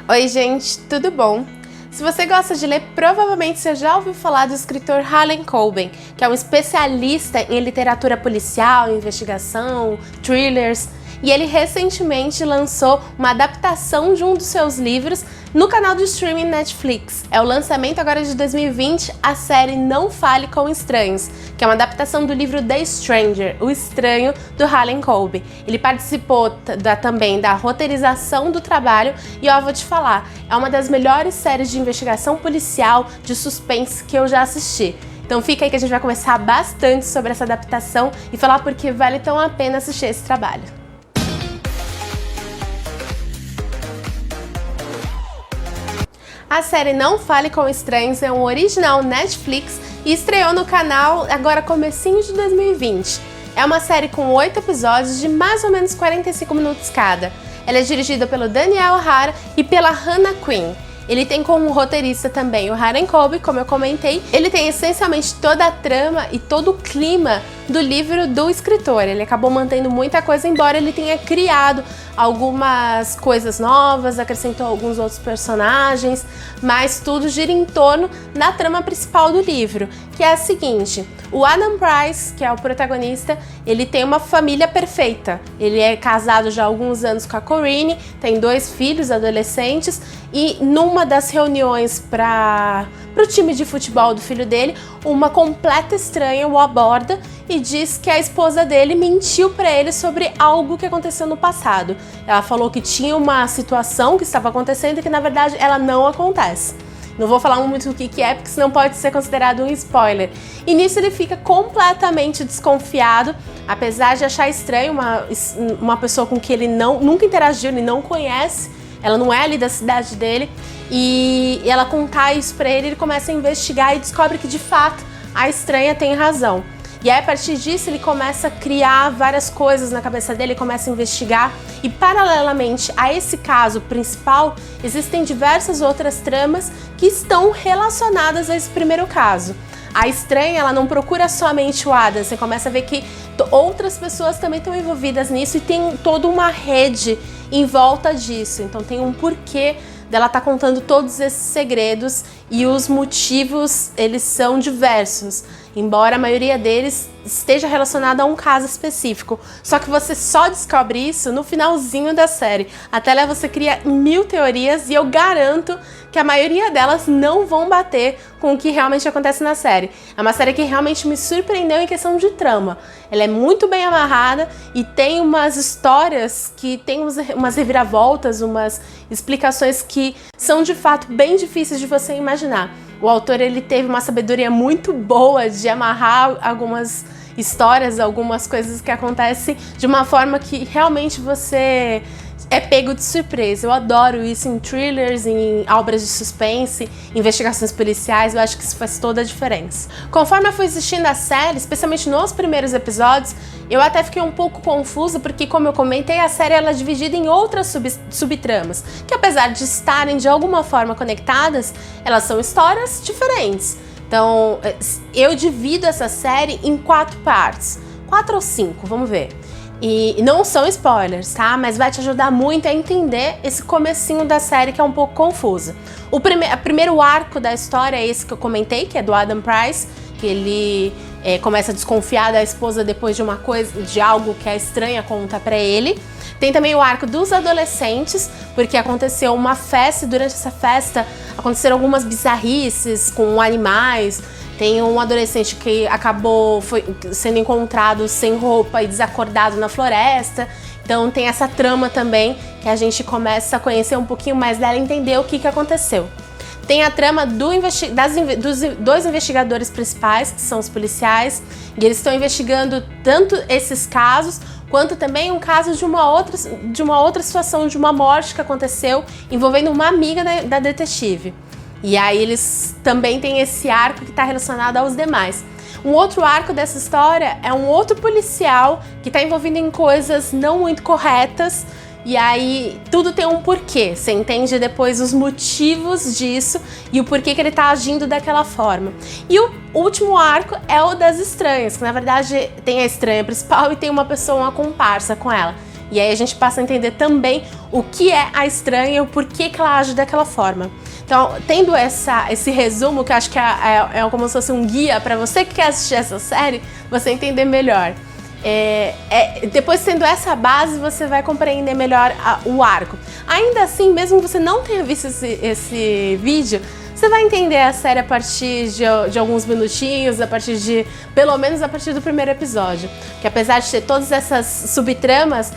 Oi gente, tudo bom? Se você gosta de ler, provavelmente você já ouviu falar do escritor Harlan Coben, que é um especialista em literatura policial, investigação, thrillers, e ele recentemente lançou uma adaptação de um dos seus livros no canal de streaming Netflix. É o lançamento agora de 2020, a série Não Fale com Estranhos, que é uma adaptação do livro The Stranger, O Estranho, do Harlan Coben. Ele participou também da roteirização do trabalho e ó, vou te falar, é uma das melhores séries de investigação policial, de suspense que eu já assisti. Então fica aí que a gente vai conversar bastante sobre essa adaptação e falar por que vale tão a pena assistir esse trabalho. A série Não Fale com Estranhos é um original Netflix e estreou no canal agora comecinho de 2020. É uma série com 8 episódios de mais ou menos 45 minutos cada. Ela é dirigida pelo Daniel O'Hara e pela Hannah Quinn. Ele tem como roteirista também o Harlan Coben, como eu comentei. Ele tem essencialmente toda a trama e todo o clima do livro do escritor. Ele acabou mantendo muita coisa, embora ele tenha criado algumas coisas novas, acrescentou alguns outros personagens, mas tudo gira em torno da trama principal do livro, que é a seguinte: o Adam Price, que é o protagonista, ele tem uma família perfeita. Ele é casado já há alguns anos com a Corinne, tem 2 filhos adolescentes, e numa das reuniões para o time de futebol do filho dele, uma completa estranha o aborda e diz que a esposa dele mentiu para ele sobre algo que aconteceu no passado. Ela falou que tinha uma situação que estava acontecendo e que na verdade ela não acontece. Não vou falar muito o que é, porque senão pode ser considerado um spoiler. E nisso ele fica completamente desconfiado, apesar de achar estranho uma pessoa com quem ele nunca interagiu, ele não conhece, ela não é ali da cidade dele, e ela contar isso pra ele, ele começa a investigar e descobre que de fato a estranha tem razão. E aí, a partir disso, ele começa a criar várias coisas na cabeça dele, começa a investigar. E, paralelamente a esse caso principal, existem diversas outras tramas que estão relacionadas a esse primeiro caso. A estranha, ela não procura somente o Adam, você começa a ver que outras pessoas também estão envolvidas nisso e tem toda uma rede em volta disso. Então, tem um porquê dela tá contando todos esses segredos e os motivos, eles são diversos, embora a maioria deles esteja relacionada a um caso específico. Só que você só descobre isso no finalzinho da série. Até lá você cria 1000 teorias e eu garanto que a maioria delas não vão bater com o que realmente acontece na série. É uma série que realmente me surpreendeu em questão de trama. Ela é muito bem amarrada e tem umas histórias que tem umas reviravoltas, umas explicações que são de fato bem difíceis de você imaginar. O autor, ele teve uma sabedoria muito boa de amarrar algumas histórias, algumas coisas que acontecem de uma forma que realmente você é pego de surpresa. Eu adoro isso em thrillers, em obras de suspense, investigações policiais, eu acho que isso faz toda a diferença. Conforme eu fui assistindo a série, especialmente nos primeiros episódios, eu até fiquei um pouco confusa, porque, como eu comentei, a série ela é dividida em outras subtramas, que apesar de estarem de alguma forma conectadas, elas são histórias diferentes. Então, eu divido essa série em 4 partes, 4 ou 5, vamos ver. E não são spoilers, tá? Mas vai te ajudar muito a entender esse comecinho da série que é um pouco confusa. O primeiro arco da história é esse que eu comentei, que é do Adam Price, que ele começa a desconfiar da esposa depois de algo que a estranha conta pra ele. Tem também o arco dos adolescentes, porque aconteceu uma festa e durante essa festa aconteceram algumas bizarrices com animais. Tem um adolescente que foi sendo encontrado sem roupa e desacordado na floresta. Então tem essa trama também, que a gente começa a conhecer um pouquinho mais dela e entender o que aconteceu. Tem a trama dos 2 investigadores principais, que são os policiais, e eles estão investigando tanto esses casos, quanto também um caso de uma outra situação, de uma morte que aconteceu envolvendo uma amiga da detetive. E aí eles também têm esse arco que está relacionado aos demais. Um outro arco dessa história é um outro policial que está envolvido em coisas não muito corretas. E aí tudo tem um porquê. Você entende depois os motivos disso e o porquê que ele está agindo daquela forma. E o último arco é o das estranhas, que na verdade tem a estranha principal e tem uma pessoa, uma comparsa com ela. E aí a gente passa a entender também o que é a estranha e o porquê que ela age daquela forma. Então, tendo esse resumo, que eu acho que é como se fosse um guia para você que quer assistir essa série, você entender melhor. Depois, tendo essa base, você vai compreender melhor o arco. Ainda assim, mesmo que você não tenha visto esse vídeo, você vai entender a série a partir de alguns minutinhos, pelo menos a partir do primeiro episódio. Que apesar de ter todas essas subtramas,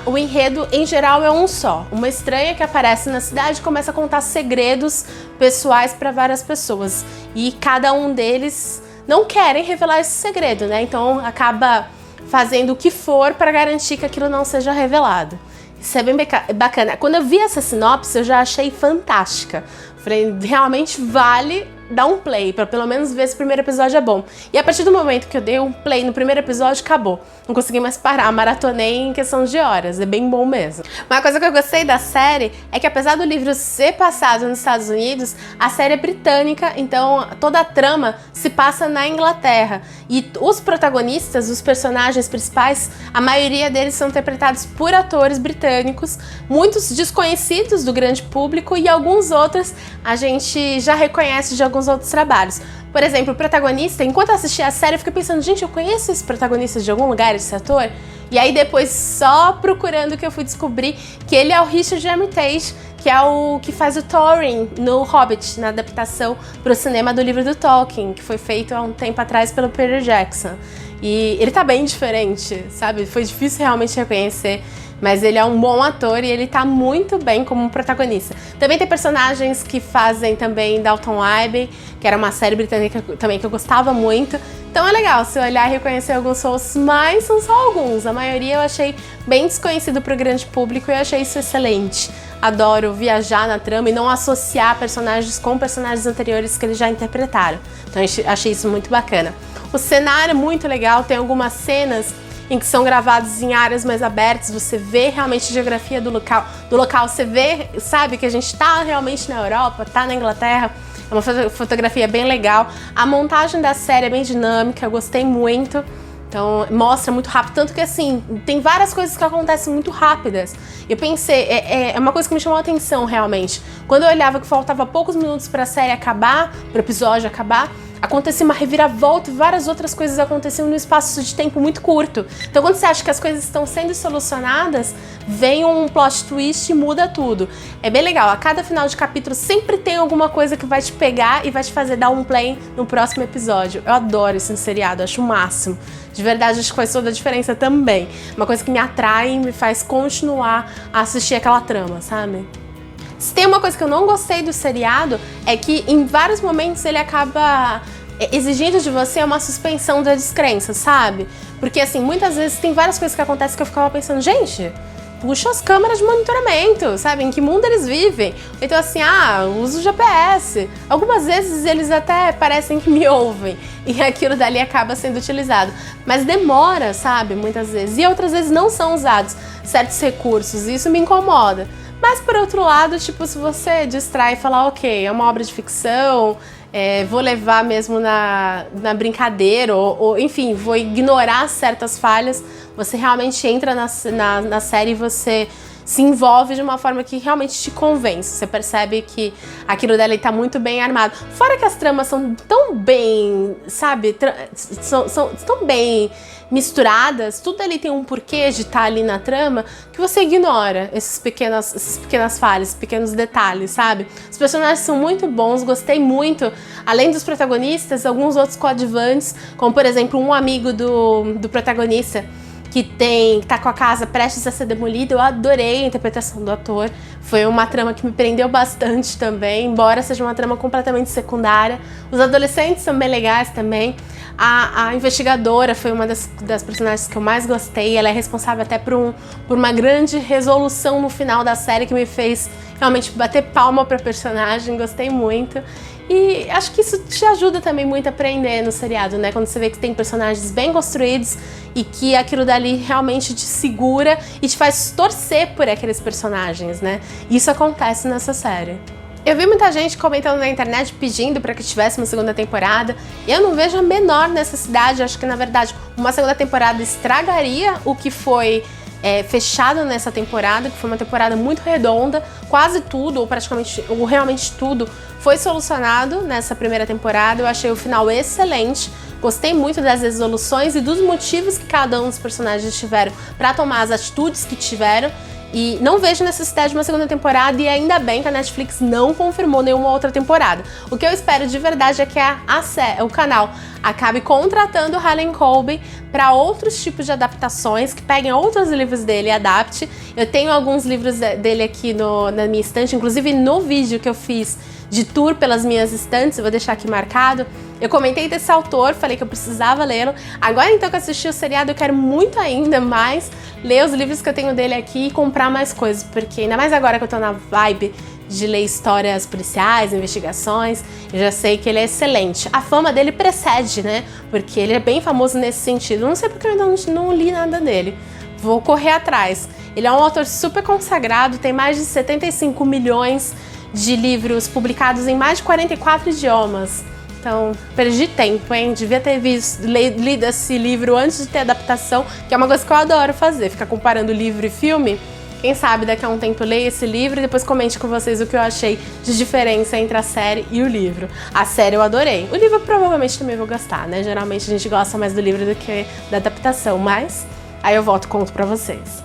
o enredo em geral é um só. Uma estranha que aparece na cidade começa a contar segredos pessoais para várias pessoas. E cada um deles não querem revelar esse segredo, né? Então acaba fazendo o que for para garantir que aquilo não seja revelado. Isso é bem bacana. Quando eu vi essa sinopse, eu já achei fantástica. Falei, realmente vale dar um play, pra pelo menos ver se o primeiro episódio é bom. E a partir do momento que eu dei um play no primeiro episódio, acabou. Não consegui mais parar, maratonei em questão de horas, é bem bom mesmo. Uma coisa que eu gostei da série é que apesar do livro ser passado nos Estados Unidos, a série é britânica, então toda a trama se passa na Inglaterra. E os protagonistas, os personagens principais, a maioria deles são interpretados por atores britânicos, muitos desconhecidos do grande público e alguns outros a gente já reconhece de alguns outros trabalhos. Por exemplo, o protagonista, enquanto eu assistia a série, eu fiquei pensando, gente, eu conheço esse protagonista de algum lugar, esse ator? E aí depois, só procurando, que eu fui descobrir que ele é o Richard Armitage, que é o que faz o Thorin no Hobbit, na adaptação para o cinema do livro do Tolkien, que foi feito há um tempo atrás pelo Peter Jackson. E ele tá bem diferente, sabe? Foi difícil realmente reconhecer, mas ele é um bom ator e ele tá muito bem como protagonista. Também tem personagens que fazem também Downton Abbey, que era uma série britânica também que eu gostava muito. Então é legal se olhar e reconhecer alguns rostos, mas são só alguns. A maioria eu achei bem desconhecido pro grande público e eu achei isso excelente. Adoro viajar na trama e não associar personagens com personagens anteriores que eles já interpretaram. Então eu achei isso muito bacana. O cenário é muito legal, tem algumas cenas em que são gravados em áreas mais abertas, você vê realmente a geografia do local, você vê, sabe, que a gente tá realmente na Europa, tá na Inglaterra, é uma fotografia bem legal. A montagem da série é bem dinâmica, eu gostei muito, então mostra muito rápido, tanto que assim, tem várias coisas que acontecem muito rápidas. Eu pensei, é uma coisa que me chamou a atenção realmente. Quando eu olhava que faltava poucos minutos pra série acabar, pro episódio acabar, acontecia uma reviravolta e várias outras coisas aconteciam num espaço de tempo muito curto. Então quando você acha que as coisas estão sendo solucionadas, vem um plot twist e muda tudo. É bem legal, a cada final de capítulo sempre tem alguma coisa que vai te pegar e vai te fazer dar um play no próximo episódio. Eu adoro esse seriado, acho o máximo. De verdade, acho que faz toda a diferença também. Uma coisa que me atrai e me faz continuar a assistir aquela trama, sabe? Se tem uma coisa que eu não gostei do seriado, é que em vários momentos ele acaba exigindo de você uma suspensão da descrença, sabe? Porque assim, muitas vezes tem várias coisas que acontecem que eu ficava pensando, gente, puxa as câmeras de monitoramento, sabe? Em que mundo eles vivem? Então assim, usa o GPS. Algumas vezes eles até parecem que me ouvem e aquilo dali acaba sendo utilizado. Mas demora, sabe? Muitas vezes. E outras vezes não são usados certos recursos e isso me incomoda. Mas por outro lado, tipo, se você distrai e falar, ok, é uma obra de ficção, vou levar mesmo na brincadeira, ou enfim, vou ignorar certas falhas, você realmente entra na série e você se envolve de uma forma que realmente te convence. Você percebe que aquilo dela está muito bem armado. Fora que as tramas são tão bem, sabe, são tão bem misturadas, tudo ali tem um porquê de estar ali na trama, que você ignora essas pequenas falhas, pequenos detalhes, sabe? Os personagens são muito bons, gostei muito. Além dos protagonistas, alguns outros coadjuvantes, como por exemplo um amigo do protagonista, que tá com a casa prestes a ser demolida. Eu adorei a interpretação do ator. Foi uma trama que me prendeu bastante também, embora seja uma trama completamente secundária. Os adolescentes são bem legais também. A investigadora foi uma das personagens que eu mais gostei. Ela é responsável até por uma grande resolução no final da série que me fez realmente bater palma pra personagem. Gostei muito. E acho que isso te ajuda também muito a aprender no seriado, né? Quando você vê que tem personagens bem construídos e que aquilo dali realmente te segura e te faz torcer por aqueles personagens, né? Isso acontece nessa série. Eu vi muita gente comentando na internet pedindo para que tivesse uma segunda temporada. Eu não vejo a menor necessidade. Acho que, na verdade, uma segunda temporada estragaria o que foi fechado nessa temporada, que foi uma temporada muito redonda, quase tudo, ou praticamente, ou realmente tudo, foi solucionado nessa primeira temporada. Eu achei o final excelente, gostei muito das resoluções e dos motivos que cada um dos personagens tiveram para tomar as atitudes que tiveram. E não vejo necessidade de uma segunda temporada, e ainda bem que a Netflix não confirmou nenhuma outra temporada. O que eu espero de verdade é que o canal acabe contratando o Harlan Coben para outros tipos de adaptações, que peguem outros livros dele e adapte. Eu tenho alguns livros dele aqui na minha estante, inclusive no vídeo que eu fiz de tour pelas minhas estantes, eu vou deixar aqui marcado. Eu comentei desse autor, falei que eu precisava lê-lo. Agora então que eu assisti o seriado, eu quero muito ainda mais ler os livros que eu tenho dele aqui e comprar mais coisas, porque ainda mais agora que eu tô na vibe de ler histórias policiais, investigações, eu já sei que ele é excelente. A fama dele precede, né? Porque ele é bem famoso nesse sentido. Não sei porque eu ainda não li nada dele. Vou correr atrás. Ele é um autor super consagrado, tem mais de 75 milhões de livros publicados em mais de 44 idiomas. Então, perdi tempo, hein? Devia ter lido esse livro antes de ter adaptação, que é uma coisa que eu adoro fazer, ficar comparando livro e filme. Quem sabe daqui a um tempo eu leio esse livro e depois comente com vocês o que eu achei de diferença entre a série e o livro. A série eu adorei. O livro eu provavelmente também vou gostar, né? Geralmente a gente gosta mais do livro do que da adaptação, mas aí eu volto e conto pra vocês.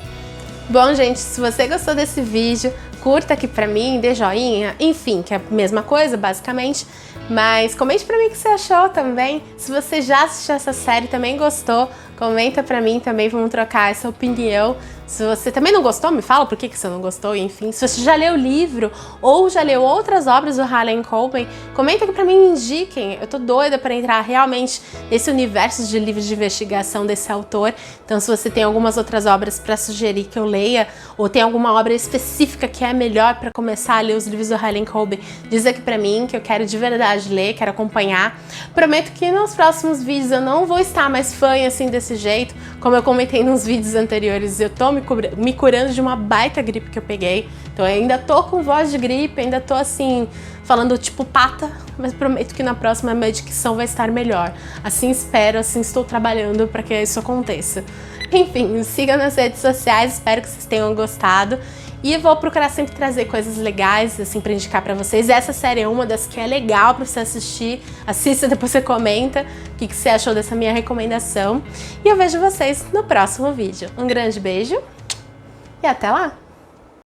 Bom, gente, se você gostou desse vídeo, curta aqui pra mim, dê joinha, enfim, que é a mesma coisa, basicamente. Mas comente pra mim o que você achou também. Se você já assistiu essa série e também gostou, comenta pra mim também, vamos trocar essa opinião. Se você também não gostou, me fala por que você não gostou, enfim. Se você já leu o livro ou já leu outras obras do Harlan Coben, comenta aqui pra mim, me indiquem. Eu tô doida pra entrar realmente nesse universo de livros de investigação desse autor. Então, se você tem algumas outras obras pra sugerir que eu leia, ou tem alguma obra específica que é melhor pra começar a ler os livros do Harlan Coben, diz aqui pra mim, que eu quero de verdade ler, quero acompanhar. Prometo que nos próximos vídeos eu não vou estar mais fã assim desse jeito, como eu comentei nos vídeos anteriores. Eu tô me curando de uma baita gripe que eu peguei, então eu ainda tô com voz de gripe, ainda tô assim, falando tipo pata, mas prometo que na próxima a minha dicção vai estar melhor. Assim espero, assim estou trabalhando para que isso aconteça. Enfim, me sigam nas redes sociais, espero que vocês tenham gostado. E eu vou procurar sempre trazer coisas legais, assim, pra indicar pra vocês. Essa série é uma das que é legal pra você assistir. Assista, depois você comenta o que você achou dessa minha recomendação. E eu vejo vocês no próximo vídeo. Um grande beijo e até lá!